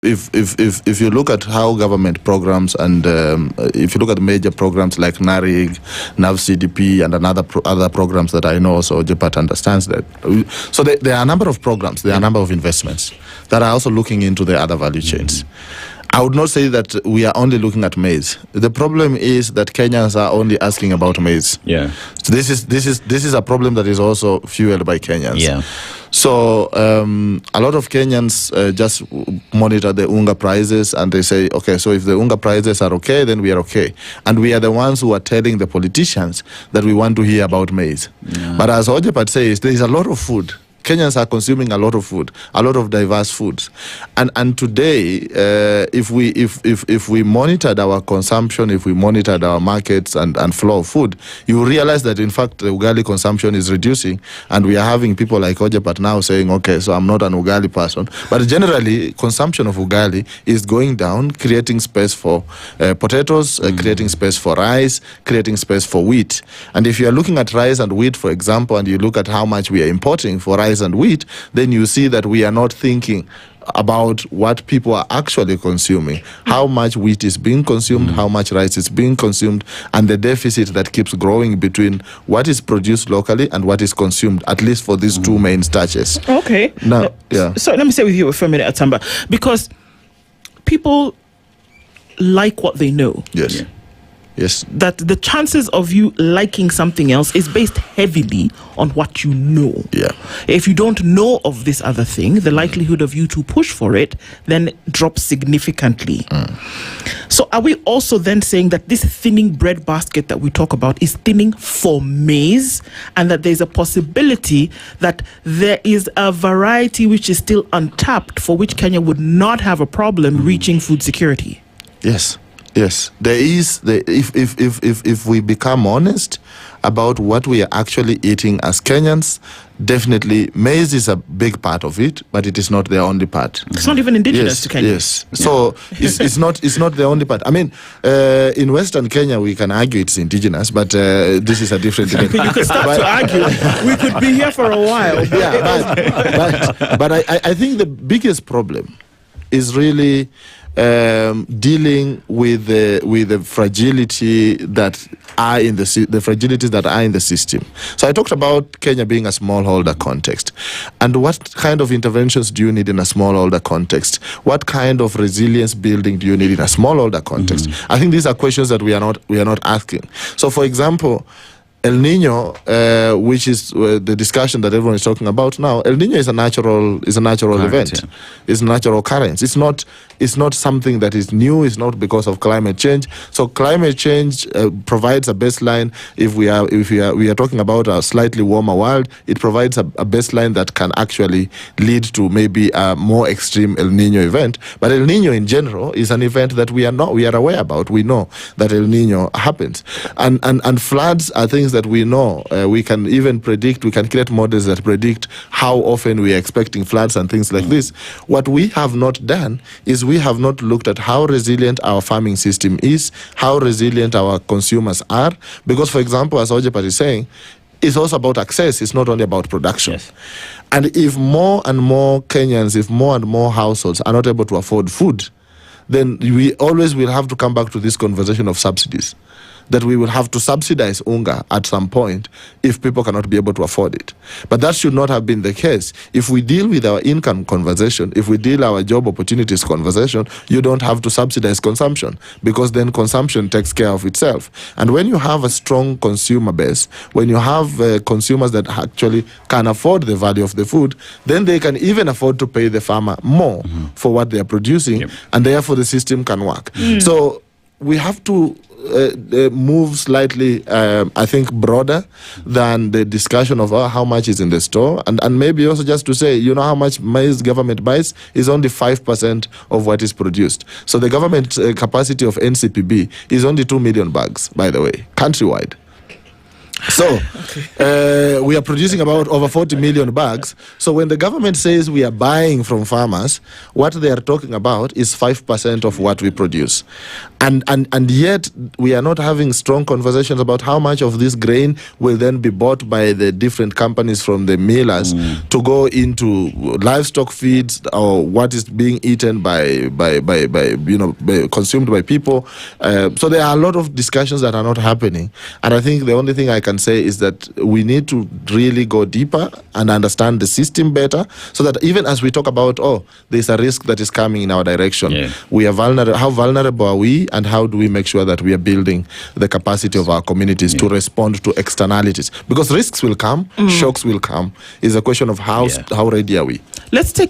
If you look at how government programs and if you look at major programs like NARIG, NAV-CDP, and other programs that I know, so JPAT understands that. So there are a number of programs, there are a number of investments that are also looking into the other value chains. I would not say that we are only looking at maize. The problem is that Kenyans are only asking about maize. Yeah. So this is a problem that is also fueled by Kenyans. Yeah. So a lot of Kenyans just monitor the unga prices and they say, okay, so if the unga prices are okay, then we are okay. And we are the ones who are telling the politicians that we want to hear about maize. Yeah. But as Ojepat says, there is a lot of food. Kenyans are consuming a lot of food, a lot of diverse foods, and today, if we monitored our consumption, if we monitored our markets and flow of food, you realize that in fact the ugali consumption is reducing, and we are having people like Ojepat now saying, okay, so I'm not an ugali person, but generally consumption of ugali is going down, creating space for potatoes, creating space for rice, creating space for wheat. And if you are looking at rice and wheat, for example, and you look at how much we are importing for rice and wheat, then you see that we are not thinking about what people are actually consuming, how much wheat is being consumed, how much rice is being consumed, and the deficit that keeps growing between what is produced locally and what is consumed, at least for these two main starches. Okay. Now, yeah. So let me stay with you for a minute, Atamba, because people like what they know. Yes. Yeah. Yes. That the chances of you liking something else is based heavily on what you know. Yeah. If you don't know of this other thing, the likelihood of you to push for it then drops significantly. So are we also then saying that this thinning bread basket that we talk about is thinning for maize, and that there's a possibility that there is a variety which is still untapped for which Kenya would not have a problem reaching food security? Yes. Yes, there is. If we become honest about what we are actually eating as Kenyans, definitely maize is a big part of it, but it is not the only part. It's not even indigenous to Kenya. Yes, so it's not the only part. I mean, in Western Kenya we can argue it's indigenous, but this is a different debate. You could start to argue. We could be here for a while. Yeah, but I think the biggest problem is really dealing with the fragility that are in the fragilities that are in the system. So I talked about Kenya being a smallholder context, and what kind of interventions do you need in a smallholder context? What kind of resilience building do you need in a smallholder context? I think these are questions that we are not asking. So, for example, El Nino, which is the discussion that everyone is talking about now, El Nino is a natural event. Yeah. It's a natural occurrence. It's not something that is new. It's not because of climate change. So climate change provides a baseline. If we are talking about a slightly warmer world, it provides a baseline that can actually lead to maybe a more extreme El Nino event. But El Nino in general is an event that we are aware about. We know that El Nino happens, and floods are things that we know. We can even predict. We can create models that predict how often we are expecting floods and things like this. What we have not done is we have not looked at how resilient our farming system is, how resilient our consumers are. Because, for example, as Ojepat is saying, it's also about access. It's not only about production. Yes. And if more and more Kenyans, if more and more households are not able to afford food, then we always will have to come back to this conversation of subsidies, that we will have to subsidize unga at some point if people cannot be able to afford it. But that should not have been the case. If we deal with our income conversation, if we deal our job opportunities conversation, you don't have to subsidize consumption, because then consumption takes care of itself. And when you have a strong consumer base, when you have consumers that actually can afford the value of the food, then they can even afford to pay the farmer more for what they are producing, and therefore the system can work. So we have to move slightly, I think, broader than the discussion of how much is in the store, and maybe also just to say, you know, how much maize government buys is only 5% of what is produced. So the government capacity of NCPB is only 2 million bags, by the way, countrywide. So we are producing about over 40 million bags. So when the government says we are buying from farmers, what they are talking about is 5% of what we produce. And yet we are not having strong conversations about how much of this grain will then be bought by the different companies from the millers to go into livestock feeds, or what is being eaten by consumed by people. So there are a lot of discussions that are not happening. And I think the only thing I can say is that we need to really go deeper and understand the system better, so that even as we talk about, there's a risk that is coming in our direction, we are vulnerable. How vulnerable are we, and how do we make sure that we are building the capacity of our communities to respond to externalities? Because risks will come, shocks will come. It's a question of how ready are we. Let's take a